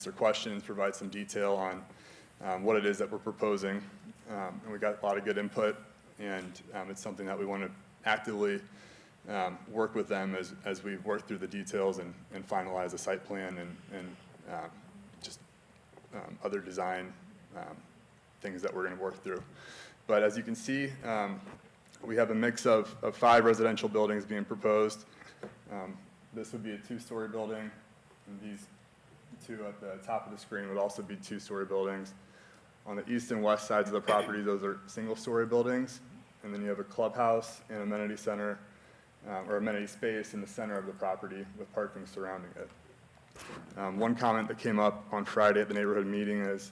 answer questions, provide some detail on what it is that we're proposing. And we got a lot of good input, and it's something that we want to actively work with them as we work through the details and finalize a site plan and just other design things that we're going to work through. But as you can see, we have a mix of 5 residential buildings being proposed. This would be a 2-story building, and these 2 at the top of the screen would also be 2-story buildings. On the east and west sides of the property, those are single-story buildings, and then you have a clubhouse and amenity center, or amenity space in the center of the property with parking surrounding it. One comment that came up on Friday at the neighborhood meeting is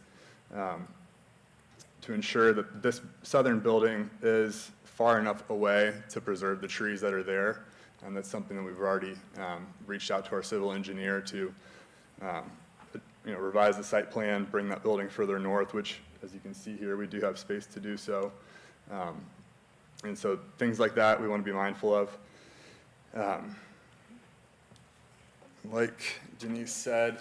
to ensure that this southern building is far enough away to preserve the trees that are there, and that's something that we've already reached out to our civil engineer to revise the site plan, bring that building further north, which, as you can see here, we do have space to do so. And so things like that we want to be mindful of. Like Denise said,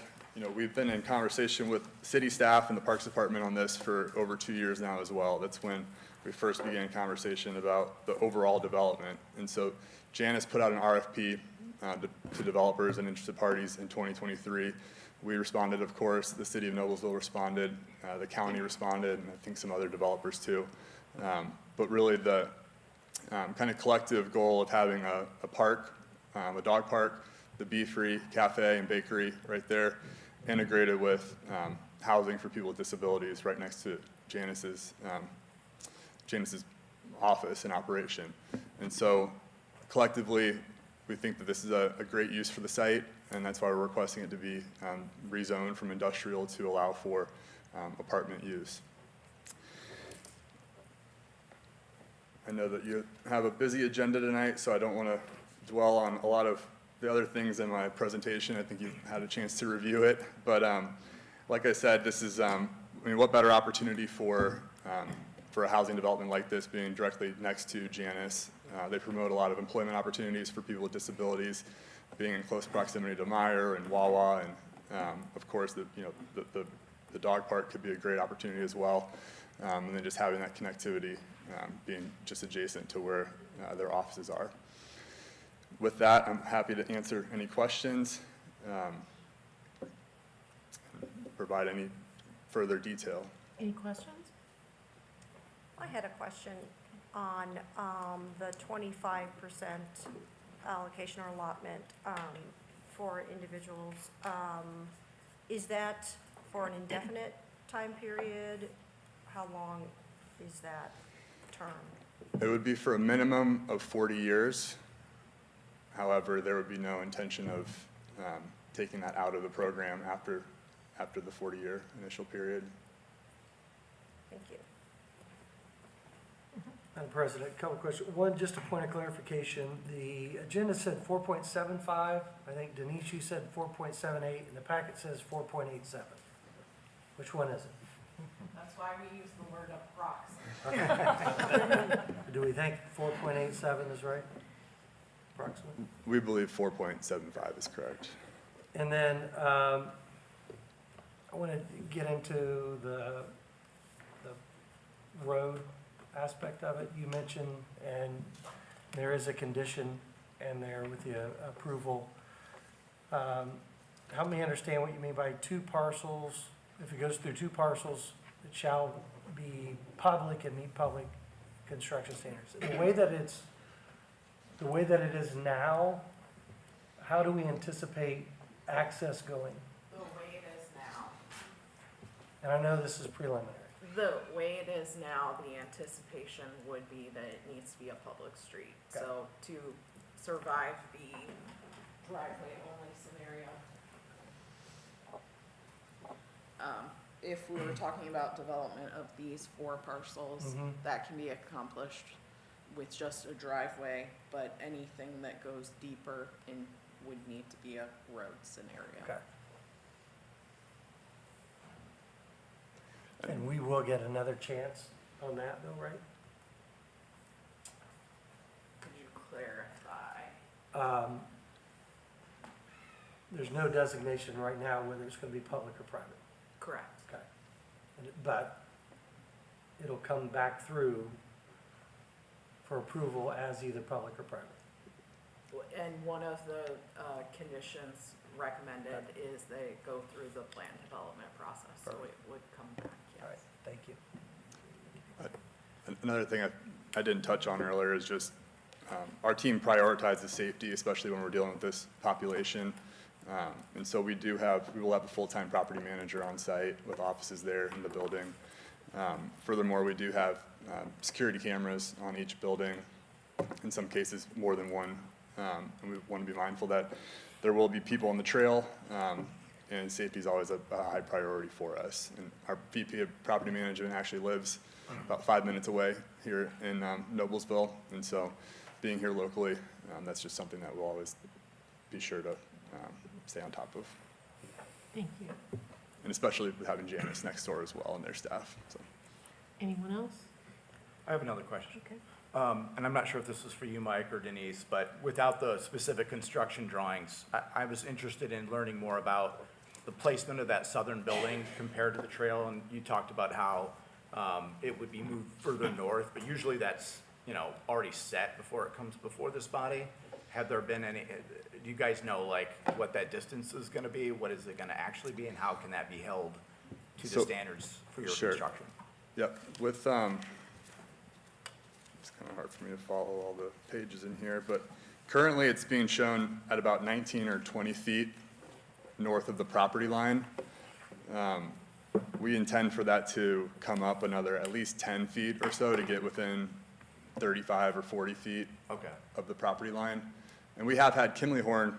we've been in conversation with city staff and the Parks Department on this for over 2 years now as well. That's when we first began conversation about the overall development. And so Janice put out an RFP to developers and interested parties in 2023. We responded, of course. The city of Noblesville responded. The county responded, and I think some other developers too. But really the kind of collective goal of having a park, a dog park, the bee-free cafe and bakery right there, integrated with housing for people with disabilities right next to Janice's office and operation. And so collectively, we think that this is a great use for the site, and that's why we're requesting it to be rezoned from industrial to allow for apartment use. I know that you have a busy agenda tonight, so I don't want to dwell on a lot of the other things in my presentation. I think you've had a chance to review it, but like I said, this is, what better opportunity for a housing development like this being directly next to Janice. They promote a lot of employment opportunities for people with disabilities, being in close proximity to Meyer and Wawa, and of course, the dog park could be a great opportunity as well. And then just having that connectivity, being just adjacent to where their offices are. With that, I'm happy to answer any questions, provide any further detail. Any questions? I had a question on the 25% allocation or allotment for individuals. Is that for an indefinite time period? How long is that term? It would be for a minimum of 40 years. However, there would be no intention of taking that out of the program after the 40-year initial period. Thank you. Madam President, a couple of questions. One, just a point of clarification. The agenda said 4.75. I think Denise, you said 4.78, and the packet says 4.87. Which one is it? That's why we use the word approximate. Okay. Do we think 4.87 is right? Approximately? We believe 4.75 is correct. And then I want to get into the road aspect of it. You mentioned, and there is a condition in there with the approval. Help me understand what you mean by 2 parcels. If it goes through 2 parcels, it shall be public and meet public construction standards. The way that it is now, how do we anticipate access going? The way it is now. And I know this is preliminary. The way it is now, the anticipation would be that it needs to be a public street. Okay. So to survive the driveway only scenario. If we were talking about development of these 4 parcels, that can be accomplished with just a driveway, but anything that goes deeper in would need to be a road scenario. Okay. And we will get another chance on that though, right? Could you clarify? there's no designation right now whether it's gonna be public or private. Correct. Okay. But it'll come back through for approval as either public or private. And one of the conditions recommended is they go through the plan development process, so it would come back, yes. All right, thank you. Another thing I didn't touch on earlier is just our team prioritizes safety, especially when we're dealing with this population. And so we will have a full-time property manager on site with offices there in the building. Furthermore, we do have security cameras on each building, in some cases more than one. And we want to be mindful that there will be people on the trail, and safety is always a high priority for us. And our VP of Property Management actually lives about 5 minutes away here in Noblesville, and so being here locally, that's just something that we'll always be sure to stay on top of. Thank you. And especially with having Janice next door as well and their staff, so. Anyone else? I have another question. Okay. And I'm not sure if this is for you, Mike or Denise, but without the specific construction drawings, I was interested in learning more about the placement of that southern building compared to the trail, and you talked about how it would be moved further north, but usually that's, already set before it comes before this body. Have there been any, do you guys know, like, what that distance is gonna be? What is it gonna actually be, and how can that be held to the So- standards for your Sure. construction? Yep, with, it's kind of hard for me to follow all the pages in here, but currently it's being shown at about 19 or 20 feet north of the property line. We intend for that to come up another at least 10 feet or so to get within 35 or 40 feet Okay. of the property line. And we have had Kimley Horn,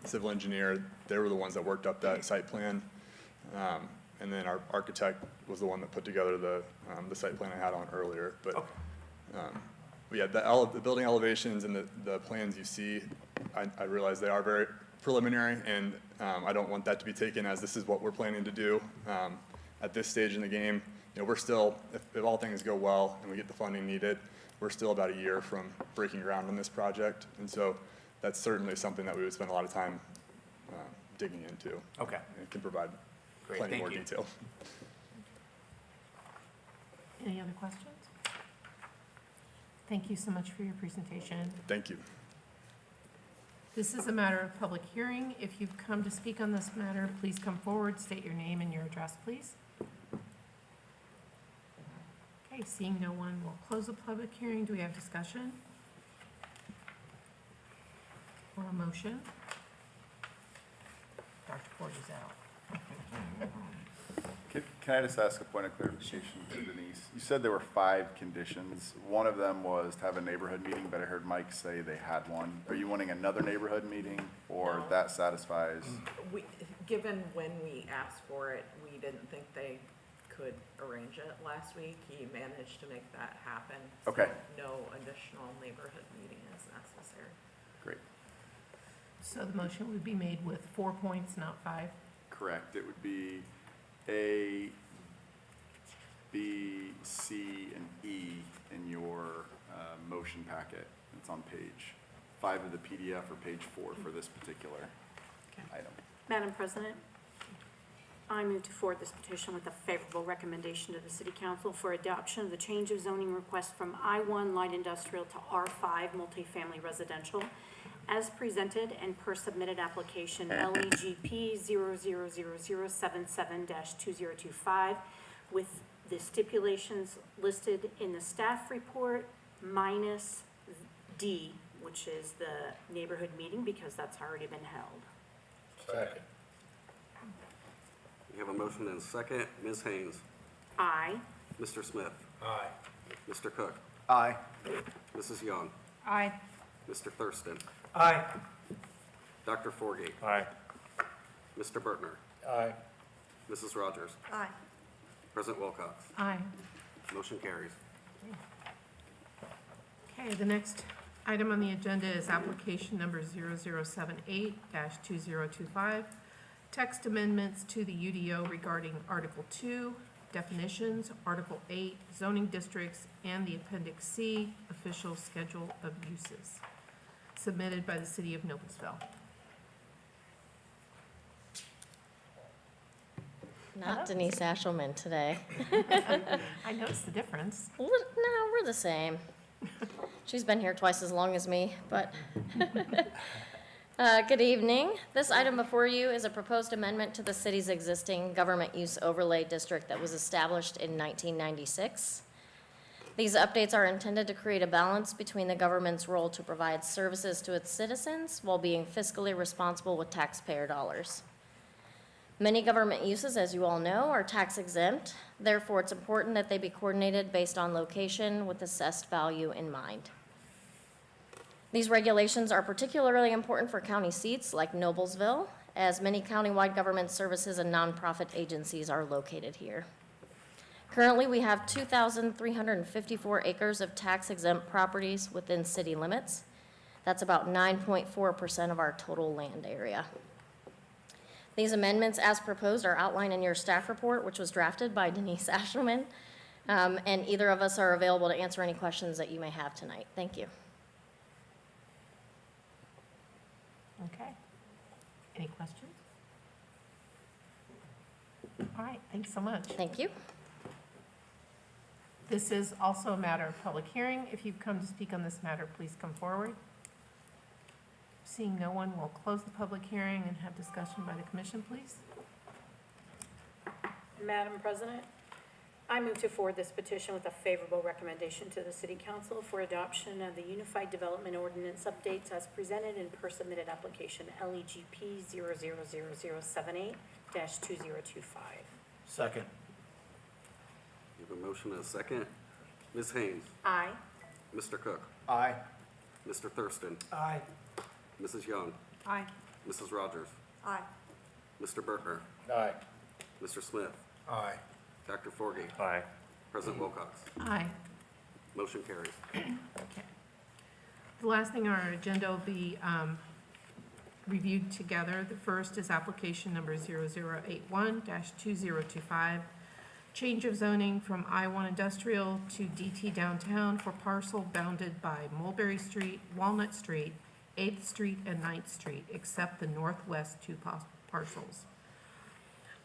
civil engineer, they were the ones that worked up that site plan. And then our architect was the one that put together the site plan I had on earlier. But Okay. yeah, the building elevations and the plans you see, I realize they are very preliminary, and I don't want that to be taken as this is what we're planning to do. At this stage in the game, we're still, if all things go well and we get the funding needed, we're still about a year from breaking ground on this project. And so that's certainly something that we would spend a lot of time digging into. Okay. And can provide Great, plenty thank more you. detail. Any other questions? Thank you so much for your presentation. Thank you. This is a matter of public hearing. If you've come to speak on this matter, please come forward, state your name and your address, please. Okay, seeing no one, we'll close the public hearing. Do we have discussion? Or a motion? Dr. Ford is out. Can I just ask a point of clarification to Denise? You said there were 5 conditions. One of them was to have a neighborhood meeting, but I heard Mike say they had one. Are you wanting another neighborhood meeting, or No. that satisfies? Given when we asked for it, we didn't think they could arrange it last week. He managed to make that happen. so Okay. No additional neighborhood meeting is necessary. Great. So the motion would be made with 4 points, not 5. Correct. It would be A, B, C, and E in your motion packet. It's on page 5 of the PDF or page 4 for this particular Okay. item. Madam President, I move to forward this petition with a favorable recommendation to the City Council for adoption of the change of zoning request from I-1 light industrial to R5 multifamily residential as presented and per submitted application LEGP 000077-2025 with the stipulations listed in the staff report minus D, which is the neighborhood meeting, because that's already been held. Second. We have a motion and a second. Ms. Haynes. Aye. Mr. Smith. Aye. Mr. Cook. Aye. Mrs. Young. Aye. Mr. Thurston. Aye. Dr. Forgate. Aye. Mr. Bertner. Aye. Mrs. Rogers. Aye. President Wilcox. Aye. Motion carries. Okay, the next item on the agenda is application number 0078-2025. Text amendments to the UDO regarding Article 2, definitions, Article 8, zoning districts, and the Appendix C, official schedule of uses, submitted by the City of Noblesville. not Denise Ashelman today. I noticed the difference. No, we're the same. She's been here twice as long as me, but. Good evening. This item before you is a proposed amendment to the city's existing government use overlay district that was established in 1996. These updates are intended to create a balance between the government's role to provide services to its citizens while being fiscally responsible with taxpayer dollars. Many government uses, as you all know, are tax exempt. Therefore, it's important that they be coordinated based on location with assessed value in mind. These regulations are particularly important for county seats like Noblesville, as many countywide government services and nonprofit agencies are located here. Currently, we have 2,354 acres of tax-exempt properties within city limits. That's about 9.4% of our total land area. These amendments, as proposed, are outlined in your staff report, which was drafted by Denise Ashelman, and either of us are available to answer any questions that you may have tonight. Thank you. Okay. Any questions? All right, thanks so much. Thank you. This is also a matter of public hearing. If you've come to speak on this matter, please come forward. Seeing no one, we'll close the public hearing and have discussion by the commission, please. Madam President, I move to forward this petition with a favorable recommendation to the City Council for adoption of the Unified Development Ordinance updates as presented in per submitted application LEGP 000078-2025. Second. We have a motion and a second. Ms. Haynes, Aye. Mr. Cook, Aye. Mr. Thurston, Aye. Mrs. Young, Aye. Mrs. Rogers, Aye. Mr. Bertner, Aye. Mr. Smith, Aye. Dr. Forgy, Aye. President Wilcox. Aye. Motion carries. Okay. The last thing on our agenda will be reviewed together. The first is application number 0081-2025, change of zoning from I-1 Industrial to DT Downtown for parcel bounded by Mulberry Street, Walnut Street, 8th Street, and 9th Street, except the northwest two parcels.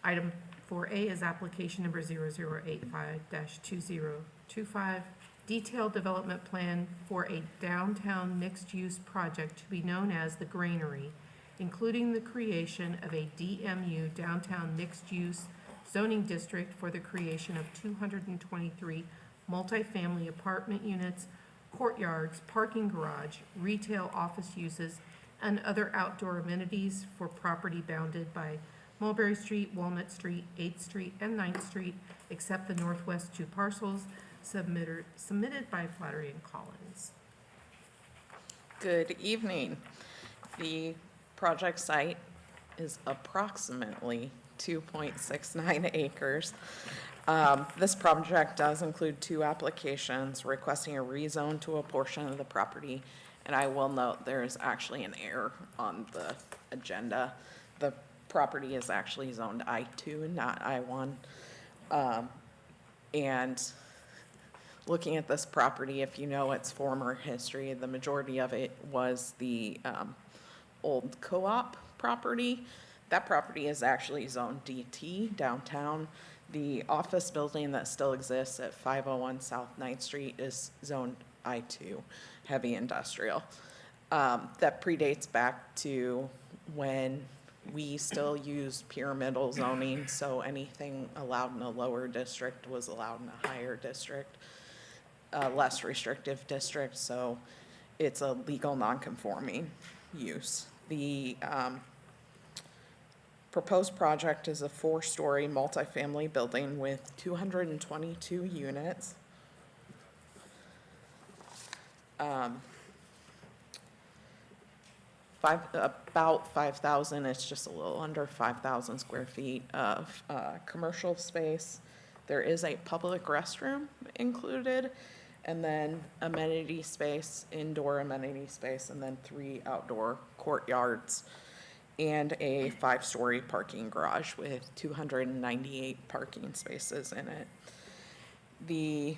Item 4A is application number 0085-2025, detailed development plan for a downtown mixed-use project to be known as the Granary, including the creation of a DMU downtown mixed-use zoning district for the creation of 223 multifamily apartment units, courtyards, parking garage, retail office uses, and other outdoor amenities for property bounded by Mulberry Street, Walnut Street, 8th Street, and 9th Street, except the northwest two parcels, submitted by Flattery and Collins. Good evening. The project site is approximately 2.69 acres. This project does include two applications requesting a rezone to a portion of the property, and I will note there is actually an error on the agenda. The property is actually zoned I-2 and not I-1. And looking at this property, if you know its former history, the majority of it was the old co-op property. That property is actually zoned DT downtown. The office building that still exists at 501 South 9th Street is zoned I-2, heavy industrial. That predates back to when we still use pyramidal zoning, so anything allowed in a lower district was allowed in a higher district, less restrictive district, so it's a legal non-conforming use. The proposed project is a 4-story multifamily building with 222 units. About 5,000, it's just a little under 5,000 square feet of commercial space. There is a public restroom included, and then amenity space, indoor amenity space, and then 3 outdoor courtyards, and a 5-story parking garage with 298 parking spaces in it. The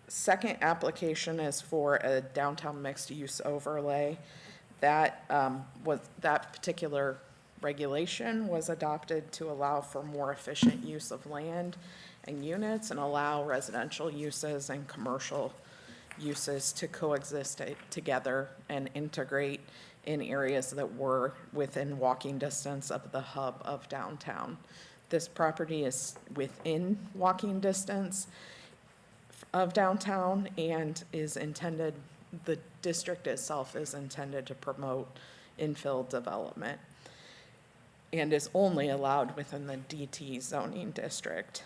second application is for a downtown mixed-use overlay. That particular regulation was adopted to allow for more efficient use of land and units and allow residential uses and commercial uses to coexist together and integrate in areas that were within walking distance of the hub of downtown. This property is within walking distance of downtown and is intended, the district itself is intended to promote infill development and is only allowed within the DT zoning district.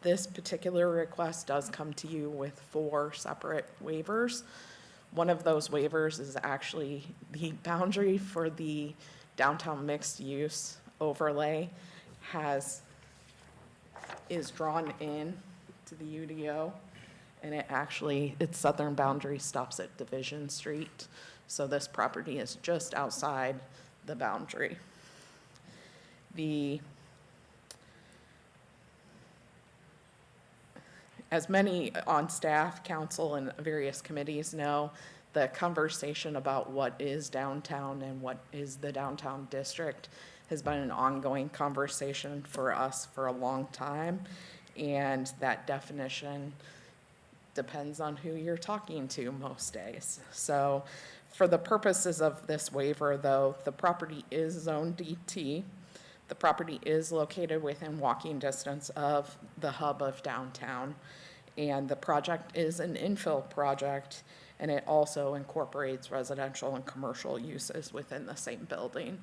This particular request does come to you with 4 separate waivers. One of those waivers is actually the boundary for the downtown mixed use overlay is drawn in to the UDO, and its southern boundary stops at Division Street. So this property is just outside the boundary. As many on staff, council, and various committees know, the conversation about what is downtown and what is the downtown district has been an ongoing conversation for us for a long time, and that definition depends on who you're talking to most days. So for the purposes of this waiver, though, the property is zone DT. The property is located within walking distance of the hub of downtown, and the project is an infill project, and it also incorporates residential and commercial uses within the same building,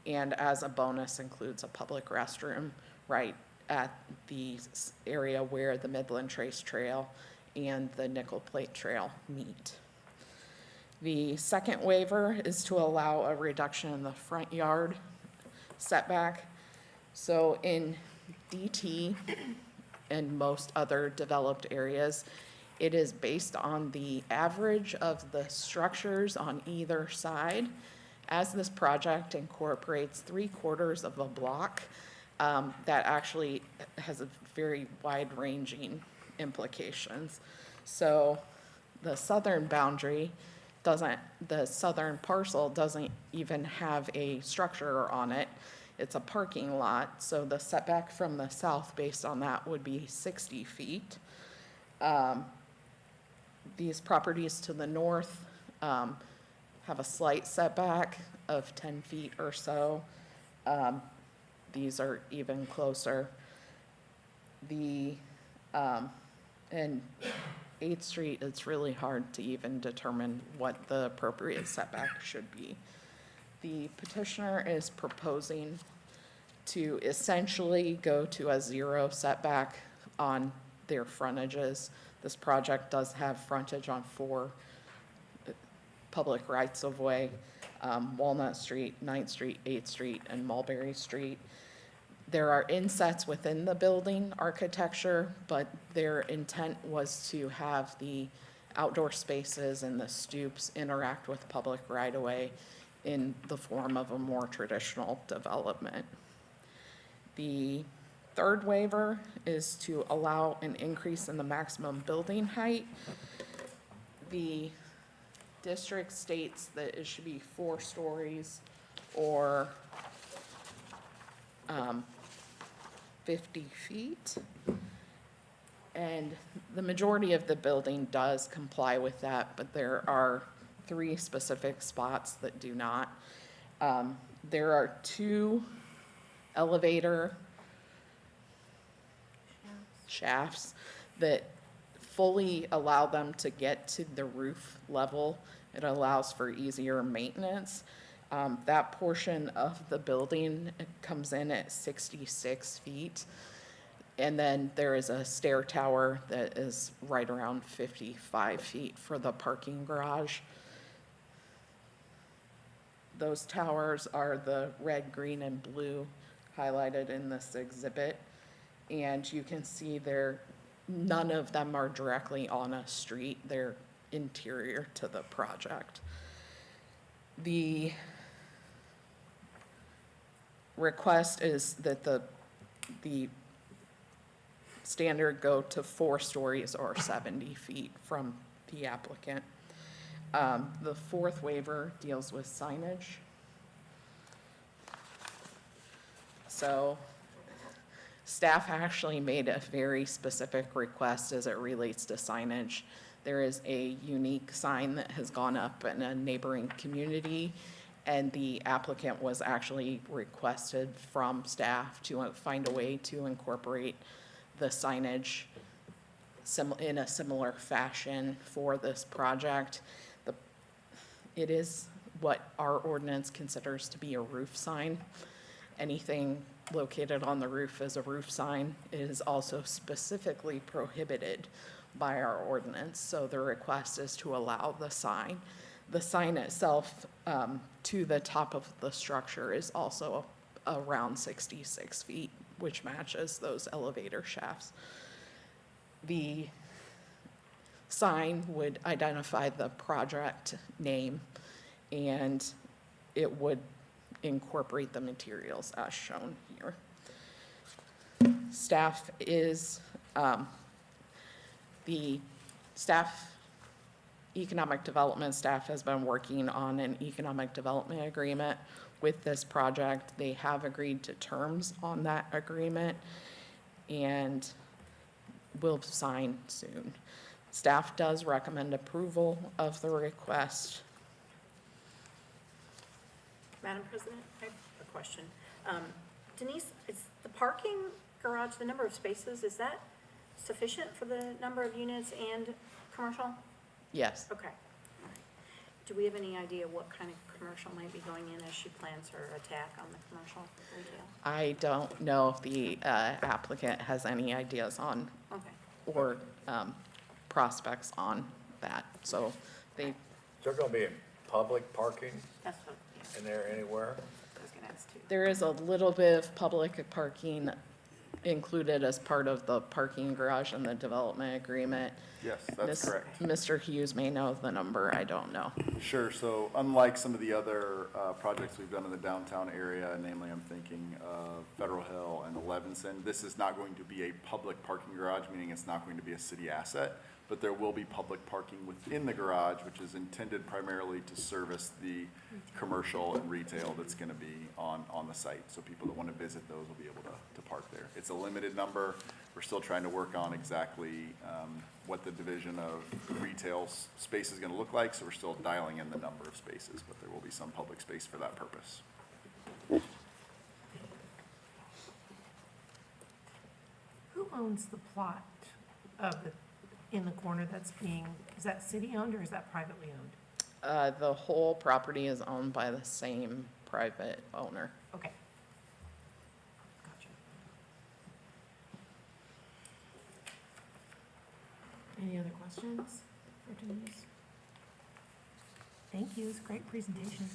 and as a bonus includes a public restroom right at the area where the Midland Trace Trail and the Nickel Plate Trail meet. The second waiver is to allow a reduction in the front yard setback. So in DT and most other developed areas, it is based on the average of the structures on either side. As this project incorporates 3/4 of a block, that actually has a very wide-ranging implications. So the southern boundary the southern parcel doesn't even have a structure on it. It's a parking lot, so the setback from the south based on that would be 60 feet. These properties to the north have a slight setback of 10 feet or so. These are even closer. And 8th Street, it's really hard to even determine what the appropriate setback should be. The petitioner is proposing to essentially go to a 0 setback on their frontages. This project does have frontage on 4 public rights-of-way, Walnut Street, 9th Street, 8th Street, and Mulberry Street. There are insets within the building architecture, but their intent was to have the outdoor spaces and the stoops interact with public right-of-way in the form of a more traditional development. The third waiver is to allow an increase in the maximum building height. The district states that it should be 4 stories or 50 feet. And the majority of the building does comply with that, but there are 3 specific spots that do not. There are 2 elevator shafts that fully allow them to get to the roof level. It allows for easier maintenance. That portion of the building comes in at 66 feet. And then there is a stair tower that is right around 55 feet for the parking garage. Those towers are the red, green, and blue highlighted in this exhibit. And you can see none of them are directly on a street. They're interior to the project. The request is that the standard go to 4 stories or 70 feet from the applicant. The 4th waiver deals with signage. So staff actually made a very specific request as it relates to signage. There is a unique sign that has gone up in a neighboring community, and the applicant was actually requested from staff to find a way to incorporate the signage in a similar fashion for this project. It is what our ordinance considers to be a roof sign. Anything located on the roof as a roof sign is also specifically prohibited by our ordinance. So the request is to allow the sign. The sign itself to the top of the structure is also around 66 feet, which matches those elevator shafts. The sign would identify the project name, and it would incorporate the materials as shown here. Staff is, the staff, economic development staff has been working on an economic development agreement with this project. They have agreed to terms on that agreement and will sign soon. Staff does recommend approval of the request. Madam President, I have a question. Denise, is the parking garage, the number of spaces, is that sufficient for the number of units and commercial? Yes. Okay. All right. Do we have any idea what kind of commercial might be going in as she plans her attack on the commercial retail? I don't know if the applicant has any ideas on Okay. or prospects on that. So they, Is there gonna be public parking That's what, yeah, in there anywhere? I was gonna ask too. there is a little bit of public parking included as part of the parking garage and the development agreement. Yes, that's correct. Mr. Hughes may know the number, I don't know. Sure, so unlike some of the other projects we've done in the downtown area, namely I'm thinking of Federal Hill and Levinson, this is not going to be a public parking garage, meaning it's not going to be a city asset, but there will be public parking within the garage, which is intended primarily to service the commercial and retail that's gonna be on the site. So people that wanna visit those will be able to park there. It's a limited number. We're still trying to work on exactly what the division of retail space is gonna look like, so we're still dialing in the number of spaces, but there will be some public space for that purpose. Who owns the plot of the, in the corner that's being, is that city-owned or is that privately owned? The whole property is owned by the same private owner. Okay. Gotcha. Any other questions for Denise? Thank you, it's a great presentation.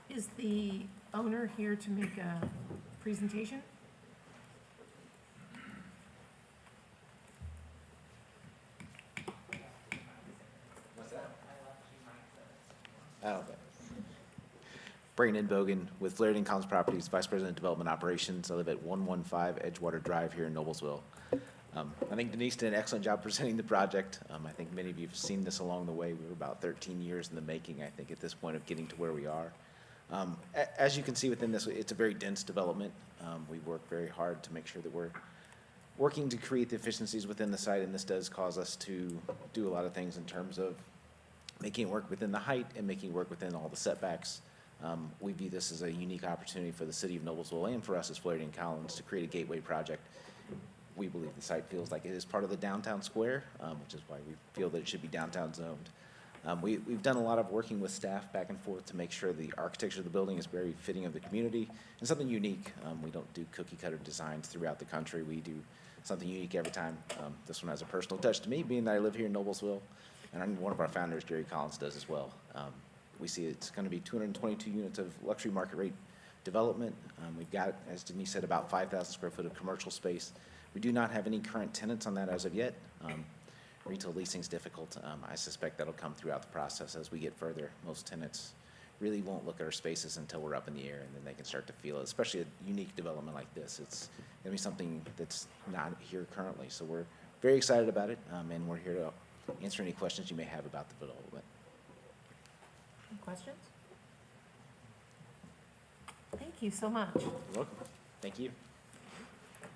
Is the owner here to make a presentation? Oh, okay. Brandon Bogan with Flaherty and Collins Properties, Vice President of Development Operations. I live at 115 Edgewater Drive here in Noblesville. I think Denise did an excellent job presenting the project. I think many of you have seen this along the way. We were about 13 years in the making, I think, at this point of getting to where we are. As you can see within this, it's a very dense development. We work very hard to make sure that we're working to create the efficiencies within the site, and this does cause us to do a lot of things in terms of making it work within the height and making it work within all the setbacks. We view this as a unique opportunity for the city of Noblesville and for us as Flaherty and Collins to create a gateway project. We believe the site feels like it is part of the downtown square, which is why we feel that it should be downtown zoned. We've done a lot of working with staff back and forth to make sure the architecture of the building is very fitting of the community and something unique. We don't do cookie cutter designs throughout the country. We do something unique every time. This one has a personal touch to me, being that I live here in Noblesville, and one of our founders, Jerry Collins, does as well. We see it's going to be 222 units of luxury market rate development. We've got, as Denise said, about 5,000 square foot of commercial space. We do not have any current tenants on that as of yet. Retail leasing is difficult. I suspect that'll come throughout the process as we get further. Most tenants really won't look at our spaces until we're up in the air, and then they can start to feel it, especially a unique development like this. It's going to be something that's not here currently. So we're very excited about it, and we're here to answer any questions you may have about the development. Any questions? you so much. You're welcome. Thank you.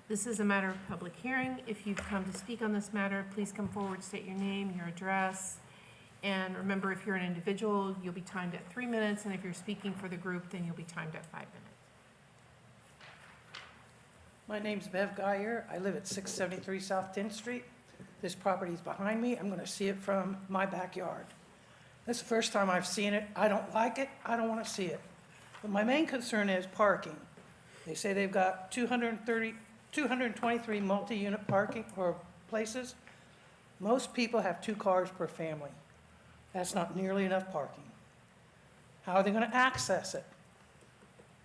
This is a matter of public hearing. If you've come to speak on this matter, please come forward, state your name, your address. And remember, if you're an individual, you'll be timed at 3 minutes, and if you're speaking for the group, then you'll be timed at 5 minutes. My name's Bev Geyer. I live at 673 South 10th Street. This property is behind me. I'm going to see it from my backyard. This is the first time I've seen it. I don't like it. I don't want to see it. But my main concern is parking. They say they've got 223 multi-unit parking or places. Most people have 2 cars per family. That's not nearly enough parking. How are they going to access it?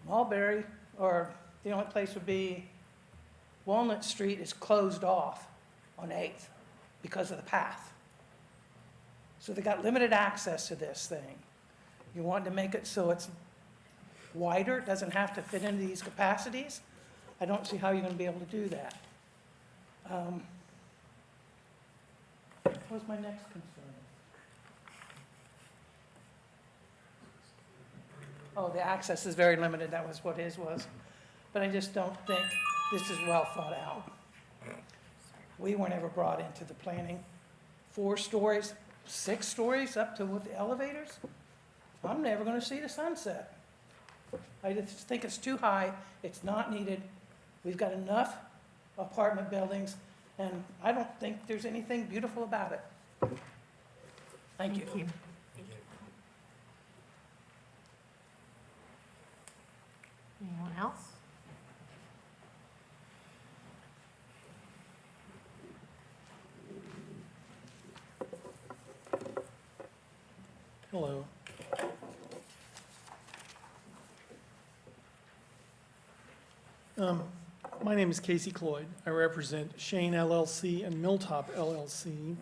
Mulberry, or the only place would be Walnut Street, is closed off on 8th because of the path. So they got limited access to this thing. You want to make it so it's wider, it doesn't have to fit into these capacities. I don't see how you're going to be able to do that. What was my next concern? Oh, the access is very limited, that was what his was. But I just don't think this is well thought out. We weren't ever brought into the planning. 4 stories, 6 stories up to with the elevators? I'm never gonna see the sunset. I just think it's too high, it's not needed. We've got enough apartment buildings, and I don't think there's anything beautiful about it. Thank you. Anyone else? Hello. My name is Casey Cloyd. I represent Shane LLC and Milltop LLC.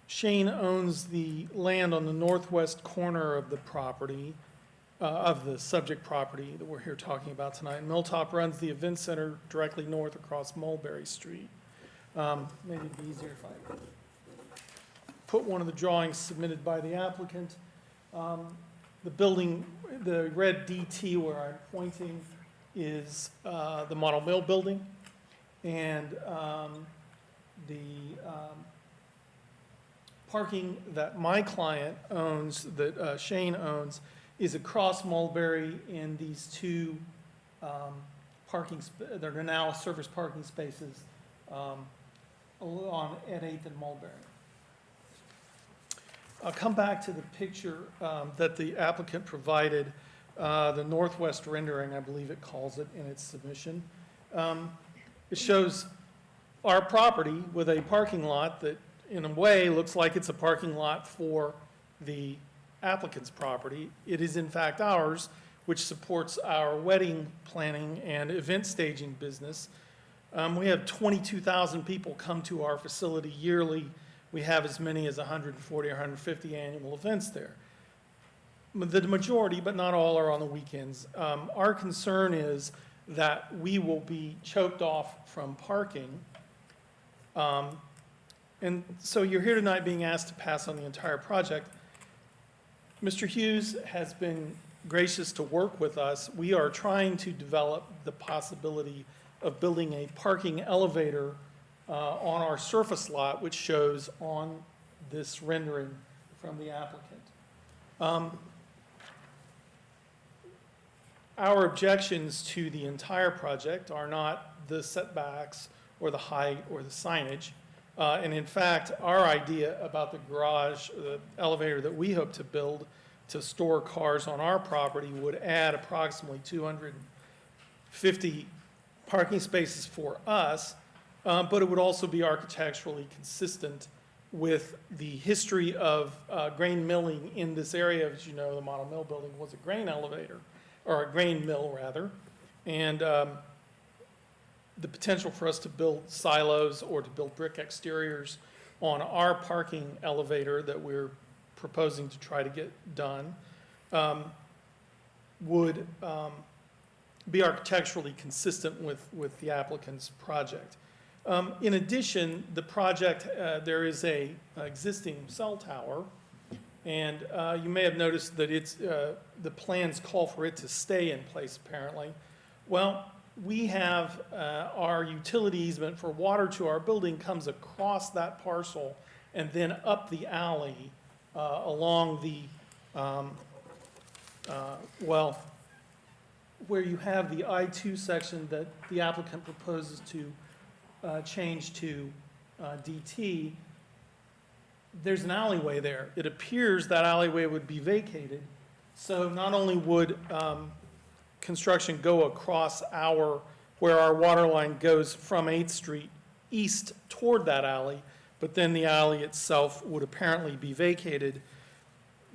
Shane owns the land on the northwest corner of the property, of the subject property that we're here talking about tonight. Milltop runs the event center directly north across Mulberry Street. Maybe it'd be easier if I put one of the drawings submitted by the applicant. The building, the red DT where I'm pointing is the Model Mill building, and the parking that my client owns, that Shane owns, is across Mulberry in these 2 that are now surface parking spaces at 8th and Mulberry. I'll come back to the picture that the applicant provided, the northwest rendering, I believe it calls it in its submission. It shows our property with a parking lot that in a way looks like it's a parking lot for the applicant's property. It is in fact ours, which supports our wedding planning and event staging business. We have 22,000 people come to our facility yearly. We have as many as 140 or 150 annual events there. The majority, but not all, are on the weekends. Our concern is that we will be choked off from parking. And so you're here tonight being asked to pass on the entire project. Mr. Hughes has been gracious to work with us. We are trying to develop the possibility of building a parking elevator on our surface lot, which shows on this rendering from the applicant. Our objections to the entire project are not the setbacks or the height or the signage. And in fact, our idea about the garage, the elevator that we hope to build to store cars on our property would add approximately 250 parking spaces for us, but it would also be architecturally consistent with the history of grain milling in this area. As you know, the Model Mill building was a grain elevator, or a grain mill rather, and the potential for us to build silos or to build brick exteriors on our parking elevator that we're proposing to try to get done would be architecturally consistent with the applicant's project. In addition, the project, there is a existing cell tower And you may have noticed that the plans call for it to stay in place, apparently. Well, we have our utility easement for water to our building comes across that parcel and then up the alley along the, where you have the I-2 section that the applicant proposes to change to DT. There's an alleyway there. It appears that alleyway would be vacated. So not only would construction go across where our water line goes from 8th Street east toward that alley, but then the alley itself would apparently be vacated,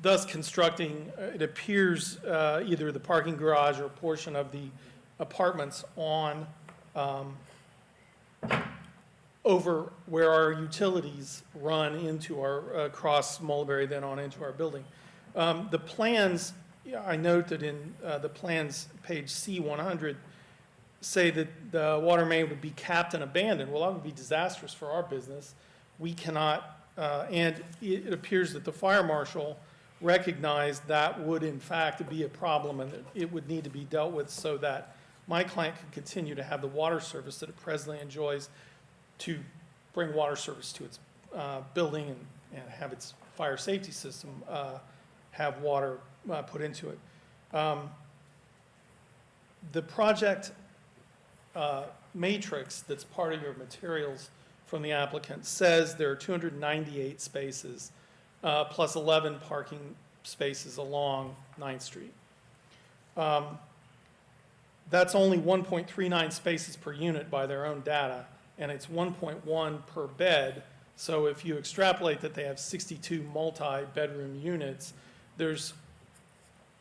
thus constructing, it appears, either the parking garage or a portion of the apartments on over where our utilities run into our, across Mulberry, then on into our building. The plans, I note that in the plans, page C100, say that the water main would be capped and abandoned. Well, that would be disastrous for our business. We cannot, and it appears that the fire marshal recognized that would in fact be a problem and that it would need to be dealt with so that my client could continue to have the water service that it presently enjoys, to bring water service to its building and have its fire safety system have water put into it. The project matrix that's part of your materials from the applicant says there are 298 spaces plus 11 parking spaces along 9th Street. That's only 1.39 spaces per unit by their own data, and it's 1.1 per bed. So if you extrapolate that they have 62 multi-bedroom units, there's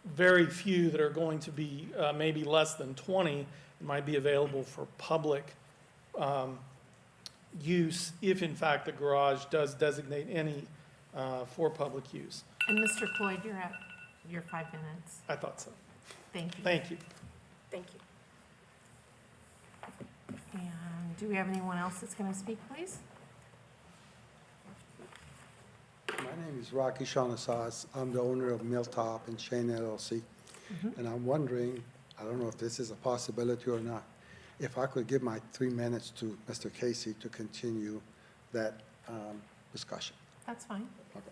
very few that are going to be maybe less than 20 that might be available for public use if in fact the garage does designate any for public use. And Mr. Cloyd, you're at your 5 minutes. I thought so. Thank you. Thank you. Thank you. And do we have anyone else that's going to speak, please? My name is Rocky Shawnasas. I'm the owner of Milltop and Shane LLC. And I'm wondering, I don't know if this is a possibility or not, if I could give my 3 minutes to Mr. Casey to continue that discussion. That's fine. Okay.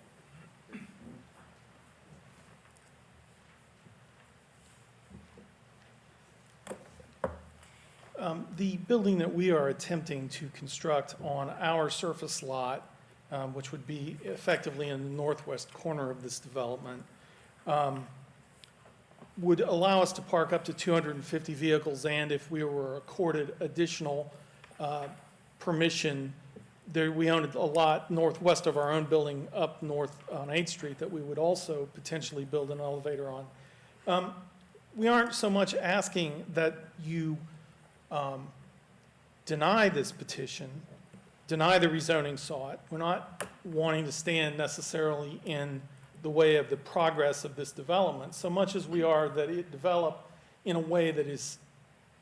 The building that we are attempting to construct on our surface lot, which would be effectively in the northwest corner of this development, would allow us to park up to 250 vehicles, and if we were accorded additional permission, we own a lot northwest of our own building up north on 8th Street that we would also potentially build an elevator on. We aren't so much asking that you deny this petition, deny the rezoning sought. We're not wanting to stand necessarily in the way of the progress of this development, so much as we are that it develop in a way that is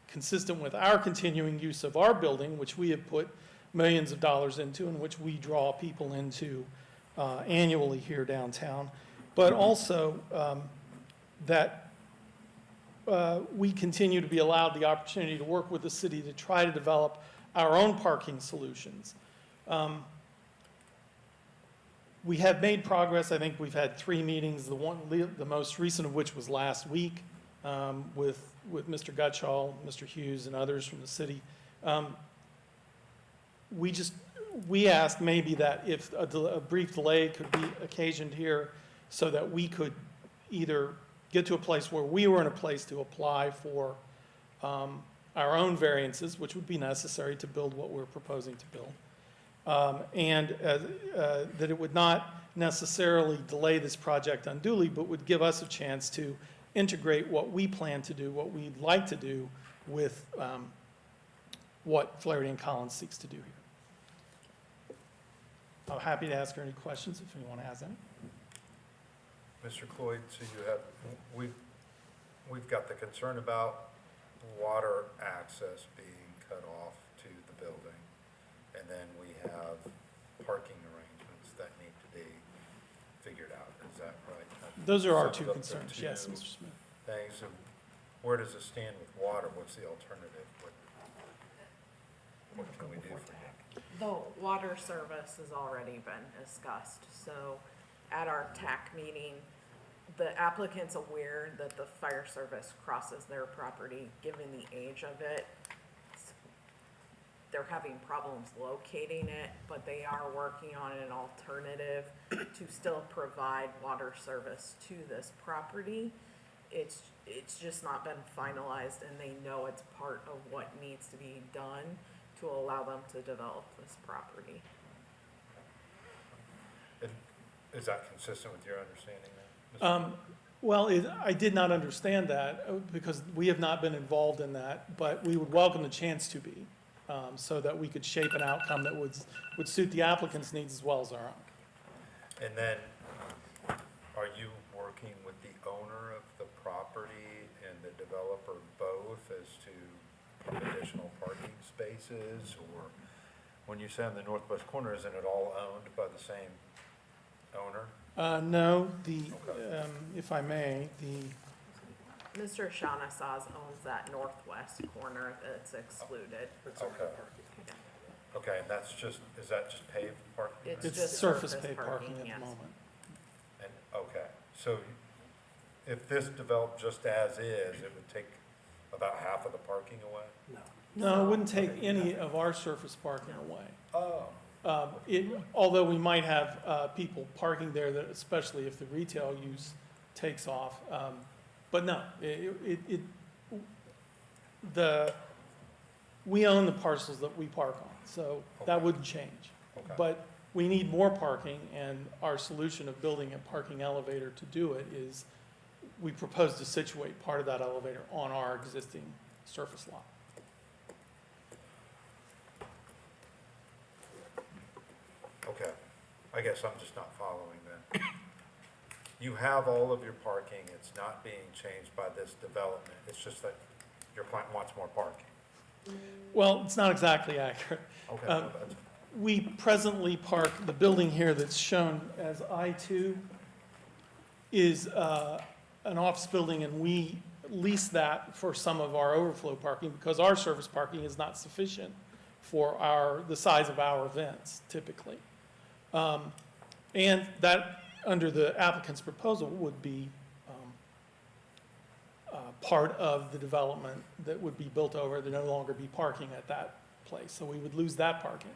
consistent with our continuing use of our building, which we have put millions of dollars into and which we draw people into annually here downtown, but also that we continue to be allowed the opportunity to work with the city to try to develop our own parking solutions. We have made progress. I think we've had 3 meetings, the most recent of which was last week with Mr. Gutschall, Mr. Hughes, and others from the city. We asked maybe that if a brief delay could be occasioned here so that we could either get to a place where we were in a place to apply for our own variances, which would be necessary to build what we're proposing to build, and that it would not necessarily delay this project unduly, but would give us a chance to integrate what we plan to do, what we'd like to do with what Flaherty and Collins seeks to do here. I'm happy to answer any questions if anyone has any. Mr. Cloyd, so we've got the concern about water access being cut off to the building, and then we have parking arrangements that need to be figured out. Is that Those are our sums two up the concerns, yes, two Mr. Smith. things, and where does it stand with water? What's the alternative? What can we do for you? The water service has already been discussed, so at our TAC meeting, the applicant's aware that the fire service crosses their property, given the age of it. They're having problems locating it, but they are working on an alternative to still provide water service to this property. It's just not been finalized, and they know it's part of what needs to be done to allow them to develop this property. And is that consistent with your understanding then? Well, I did not understand that because we have not been involved in that, but we would welcome the chance to be, so that we could shape an outcome that would suit the applicant's needs as well as our own. And then, are you working with the owner of the property and the developer both as to additional parking spaces? Or when you say on the northwest corner, isn't it all owned by the same owner? No, if I may, Mr. Shahnasaz owns that northwest corner that's excluded. Okay. Okay, and is that just paved parking? It's it's just surface surface paved parking at yes. the moment. And, okay, so if this developed just as is, it would take about half of the parking away? No, it wouldn't take any of our surface parking away. Oh. Although we might have people parking there, that especially if the retail use takes off. But no, we own the parcels that we park on, so that wouldn't change. Okay. But we need more parking, and our solution of building a parking elevator to do it is we propose to situate part of that elevator on our existing surface lot. Okay, I guess I'm just not following then. You have all of your parking, it's not being changed by this development, it's just that your client wants more parking. Well, it's not exactly accurate. Okay, well, that's, We presently park, the building here that's shown as I-2 is an office building, and we lease that for some of our overflow parking because our surface parking is not sufficient for the size of our events typically. And that, under the applicant's proposal, would be part of the development that would be built over. There'd no longer be parking at that place, so we would lose that parking.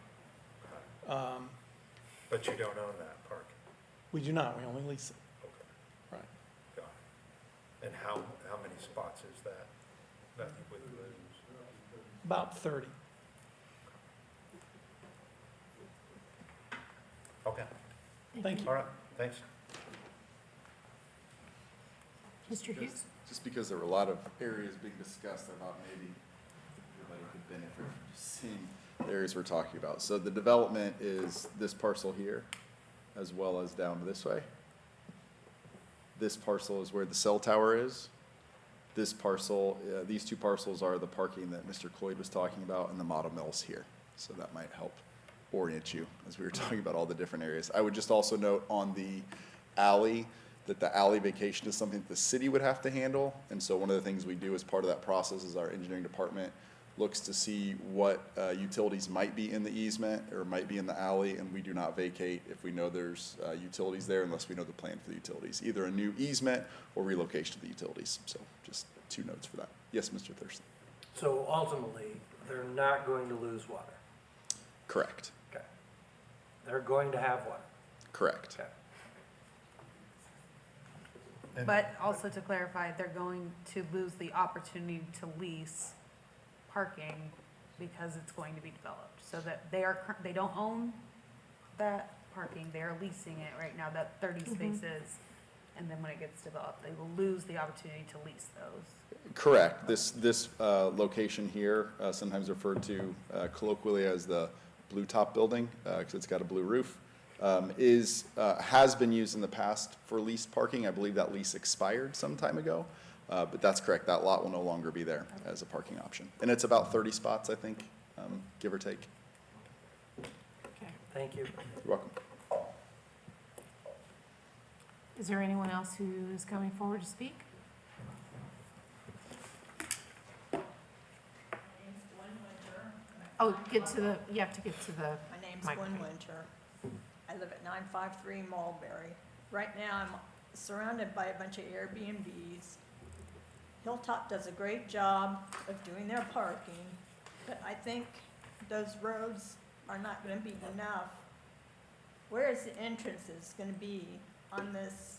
but you don't own that parking. We do not, we only lease it. Okay, Right. got it. And how many spots is that you would lose? About 30. Okay, Thank you. all right, thanks. Mr. Hughes? Just because there were a lot of areas being discussed, I thought maybe everybody could benefit from just seeing the areas we're talking about. So the development is this parcel here, as well as down this way. This parcel is where the cell tower is. This parcel, these two parcels are the parking that Mr. Cloyd was talking about, and the model mill's here. So that might help orient you as we were talking about all the different areas. I would just also note on the alley, that the alley vacation is something that the city would have to handle. And so one of the things we do as part of that process is our engineering department looks to see what utilities might be in the easement or might be in the alley, and we do not vacate if we know there's utilities there unless we know the plan for the utilities, either a new easement or relocation of the utilities. So just 2 notes for that. Yes, Mr. Thurston. So ultimately, they're not going to lose water. Correct. Okay. They're going to have water. Correct. Okay. But also to clarify, they're going to lose the opportunity to lease parking because it's going to be developed. So that they don't own that parking, they're leasing it right now, that 30 spaces. And then when it gets developed, they will lose the opportunity to lease those. Correct. This location here, sometimes referred to colloquially as the blue top building, because it's got a blue roof, has been used in the past for leased parking. I believe that lease expired some time ago, but that's correct. That lot will no longer be there as a parking option. And it's about 30 spots, I think, give or take. Thank you. You're welcome. Is there anyone else who is coming forward to speak? Oh, you have to get to the My name's microphone. Gwen Winter. I live at 953 Mulberry. Right now, I'm surrounded by a bunch of Airbnbs. Hilltop does a great job of doing their parking, but I think those roads are not gonna be enough. Where is the entrances gonna be on this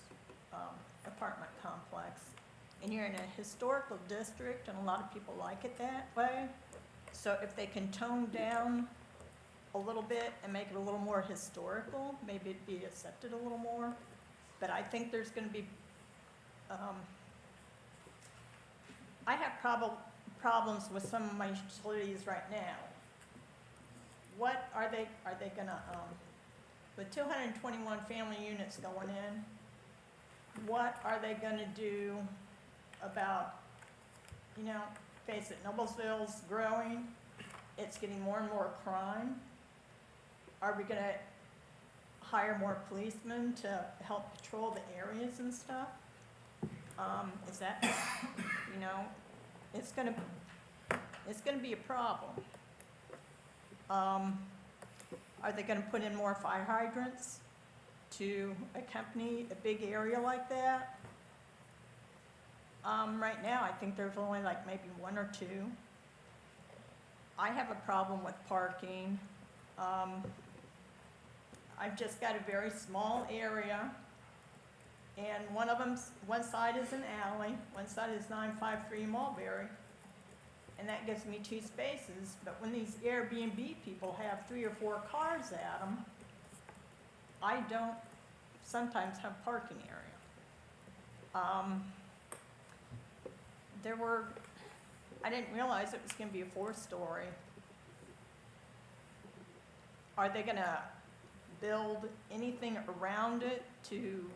apartment complex? And you're in a historical district, and a lot of people like it that way. So if they can tone down a little bit and make it a little more historical, maybe it'd be accepted a little more. But I think there's gonna be, I have problems with some of my utilities right now. What are they gonna, with 221 family units going in, what are they gonna do about, face it, Noblesville's growing, it's getting more and more crime. Are we gonna hire more policemen to help patrol the areas and stuff? Is that, it's gonna be a problem. Are they gonna put in more fire hydrants to accompany a big area like that? Right now, I think there's only like maybe one or two. I have a problem with parking. I've just got a very small area, and one side is an alley, one side is 953 Mulberry, and that gives me 2 spaces. But when these Airbnb people have 3 or 4 cars at them, I don't sometimes have parking area. I didn't realize it was gonna be a 4-story. Are they gonna build anything around it to,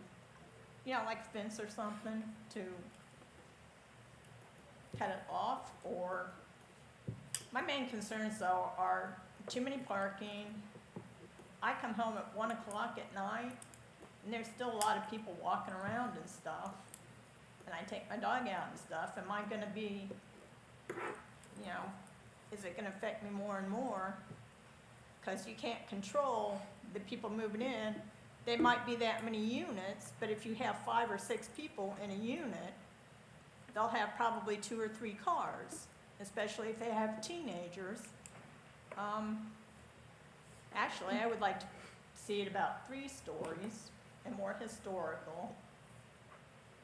like a fence or something to cut it off? Or, my main concerns though are too many parking. I come home at 1 o'clock at night, and there's still a lot of people walking around and stuff. And I take my dog out and stuff. Am I gonna be, is it gonna affect me more and more? Because you can't control the people moving in. There might be that many units, but if you have 5 or 6 people in a unit, they'll have probably 2 or 3 cars, especially if they have teenagers. Actually, I would like to see it about 3 stories and more historical.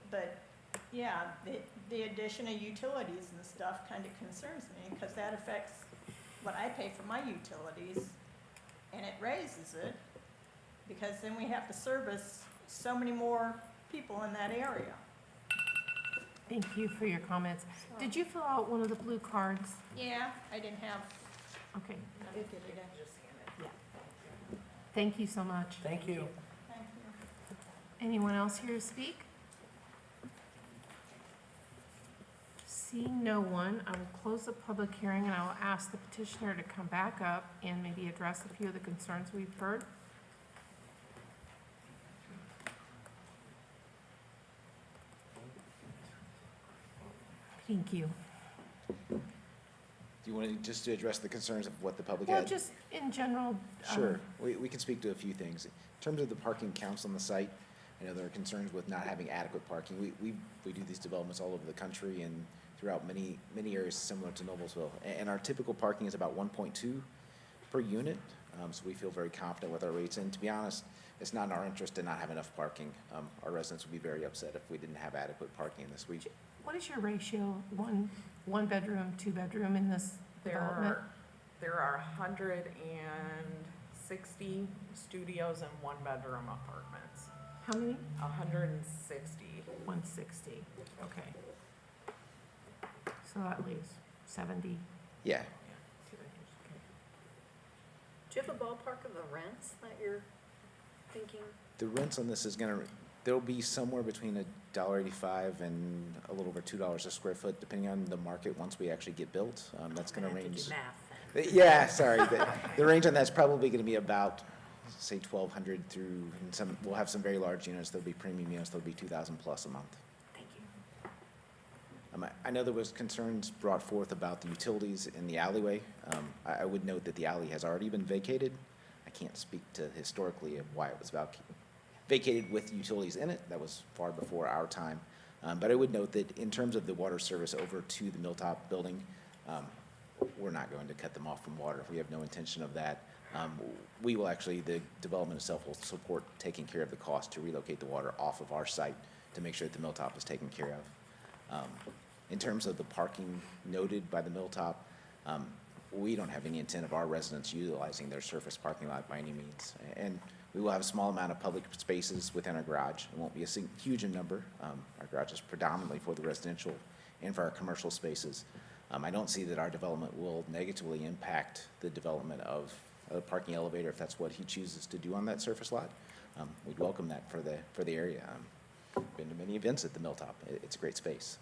But yeah, the addition of utilities and stuff kind of concerns me, because that affects what I pay for my utilities, and it raises it, because then we have to service so many more people in that area. Thank you for your comments. Did you fill out one of the blue cards? Yeah, I didn't have, Okay, I did get it. thank you so much. Thank you. Thank you. Anyone else here to speak? Seeing no one, I will close the public hearing, and I will ask the petitioner to come back up and maybe address a few of the concerns we've heard. Thank you. Do you want to just to address the concerns of what the public Well, had? just in general. Sure, we can speak to a few things. In terms of the parking counts on the site, I know there are concerns with not having adequate parking. We do these developments all over the country and throughout many areas similar to Noblesville. And our typical parking is about 1.2 per unit, so we feel very confident with our rates. And to be honest, it's not in our interest to not have enough parking. Our residents would be very upset if we didn't have adequate parking in this region. What is your ratio, one bedroom, 2 bedroom in this development? There are 160 studios and 1-bedroom apartments. How many? 160. 160, okay. So that leaves 70. Yeah, Do you have a ballpark of the rents that you're thinking? the rents on this is there'll be somewhere between $1.85 and a little over $2 a square foot, depending on the market once we actually get built. That's gonna range. Do math. Yeah, sorry, the range on that's probably gonna be about say 1,200 through, and some, we'll have some very large units, there'll be premium units, there'll be 2,000 plus a month. Thank you. I know there was concerns brought forth about the utilities in the alleyway. I would note that the alley has already been vacated. I can't speak to historically of why it was vacated with utilities in it. That was far before our time. But I would note that in terms of the water service over to the Milltop building, we're not going to cut them off from water. We have no intention of that. We will actually, the development itself will support taking care of the cost to relocate the water off of our site to make sure that the Milltop is taken care of. In terms of the parking noted by the Milltop, we don't have any intent of our residents utilizing their surface parking lot by any means. And we will have a small amount of public spaces within our garage. It won't be a huge in number. Our garage is predominantly for the residential and for our commercial spaces. I don't see that our development will negatively impact the development of a parking elevator if that's what he chooses to do on that surface lot. We'd welcome that for the area. Been to many events at the Milltop. It's a great space.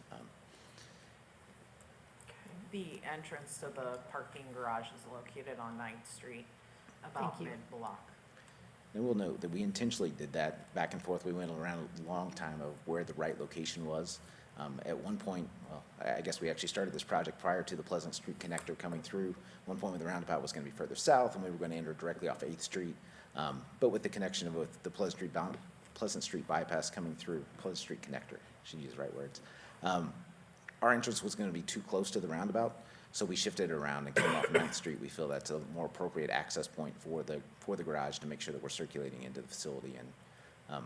The entrance to the parking garage is located on 9th Street, about Thank you. mid-block. And we'll note that we intentionally did that back and forth. We went around a long time of where the right location was. At one point, well, I guess we actually started this project prior to the Pleasant Street connector coming through. One point when the roundabout was going to be further south, and we were going to enter directly off 8th Street. But with the connection of the Pleasant Street bypass coming through, Pleasant Street connector, should use the right words, our entrance was going to be too close to the roundabout, so we shifted it around and came off 9th Street. We feel that's a more appropriate access point for the garage to make sure that we're circulating into the facility. And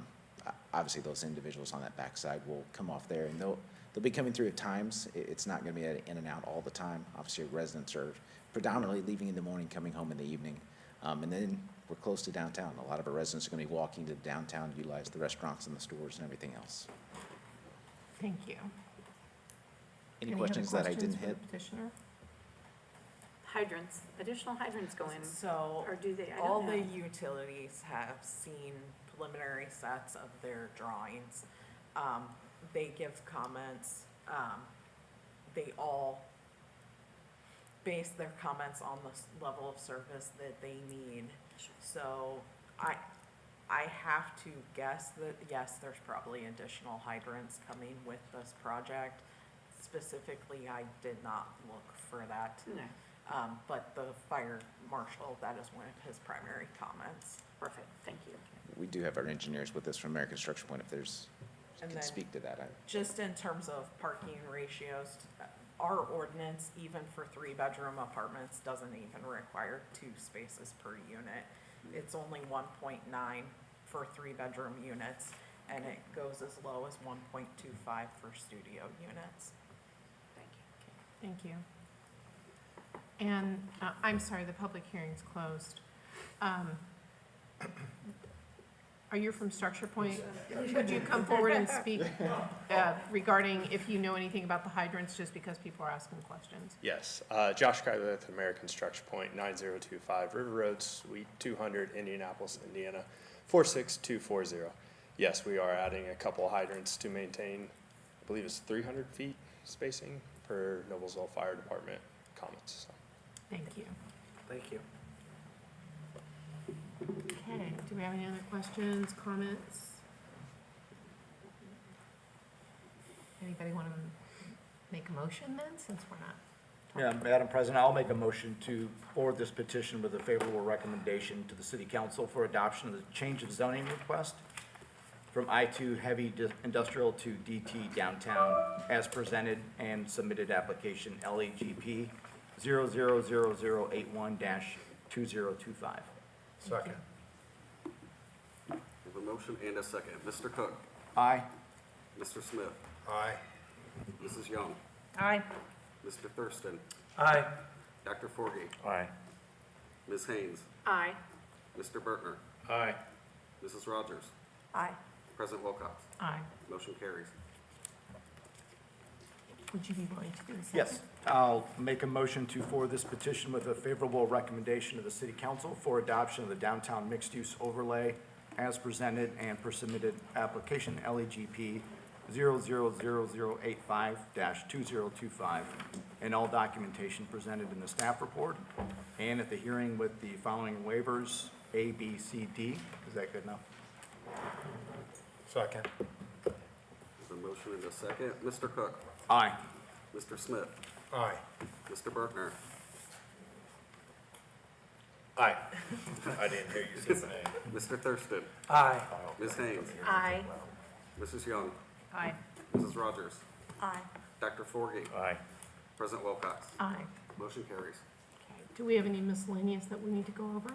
obviously, those individuals on that backside will come off there, and they'll be coming through at times. It's not going to be in and out all the time. Obviously, residents are predominantly leaving in the morning, coming home in the evening, and then we're close to downtown. A lot of our residents are going to be walking to downtown, utilize the restaurants and the stores and everything else. Thank you. Any other questions that I didn't for the hit? petitioner? Hydrants, additional hydrants go in, So, or do they? I all don't the know. utilities have seen preliminary sets of their drawings. They give comments, they all base their comments on the level of service that they need. So, I have to guess that, yes, there's probably additional hydrants coming with this project. Specifically, I did not look for that. No, But the fire marshal, that is one of his primary comments. perfect, thank you. We do have our engineers with us from American Construction Point if there's, And can then speak to that. just in terms of parking ratios, our ordinance, even for 3-bedroom apartments, doesn't even require 2 spaces per unit. It's only 1.9 for 3-bedroom units, and it goes as low as 1.25 for studio units. Thank you. Thank you. And I'm sorry, the public hearing's closed. Are you from Structure Point? Could you come forward and speak regarding if you know anything about the hydrants, just because people are asking questions? Yes, Josh Kryler with American Structure Point, 9025 River Road, Suite 200, Indianapolis, Indiana, 46240. Yes, we are adding a couple hydrants to maintain, I believe it's 300 feet spacing per Noblesville Fire Department comments. So. Thank you. Thank you. Okay, do we have any other questions, comments? Anybody want to make a motion then, since we're not? Yeah, Madam President, I'll make a motion to forward this petition with a favorable recommendation to the City Council for adoption of the change of zoning request from I-2 heavy industrial to DT downtown as presented and submitted application LAGP 000081-2025. Second. We have a motion and a second. Mr. Cook, Aye. Mr. Smith, Aye. Mrs. Young, Aye. Mr. Thurston, Aye. Dr. Forgy, Aye. Ms. Haynes, Aye. Mr. Bertner, Aye. Mrs. Rogers, Aye. President Wilcox. Aye. Motion carries. Would you be willing to do the second? Yes, I'll make a motion to forward this petition with a favorable recommendation to the City Council for adoption of the downtown mixed-use overlay as presented and per submitted application LAGP 000085-2025 and all documentation presented in the staff report and at the hearing with the following waivers A, B, C, D. Is that good enough? Second. There's a motion and a second. Mr. Cook? Aye. Mr. Smith? Aye. Mr. Berkner? Aye. I didn't hear you say the name. Mr. Thurston? Aye. Ms. Haynes? Aye. Mrs. Young? Aye. Mrs. Rogers? Aye. Dr. Forgy? Aye. President Wilcox? Aye. Motion carries. Do we have any miscellaneous that we need to go over?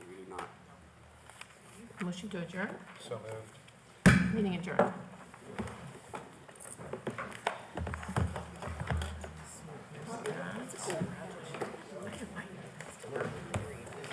We do not. Motion to adjourn? So moved. Meeting adjourned. That's cool.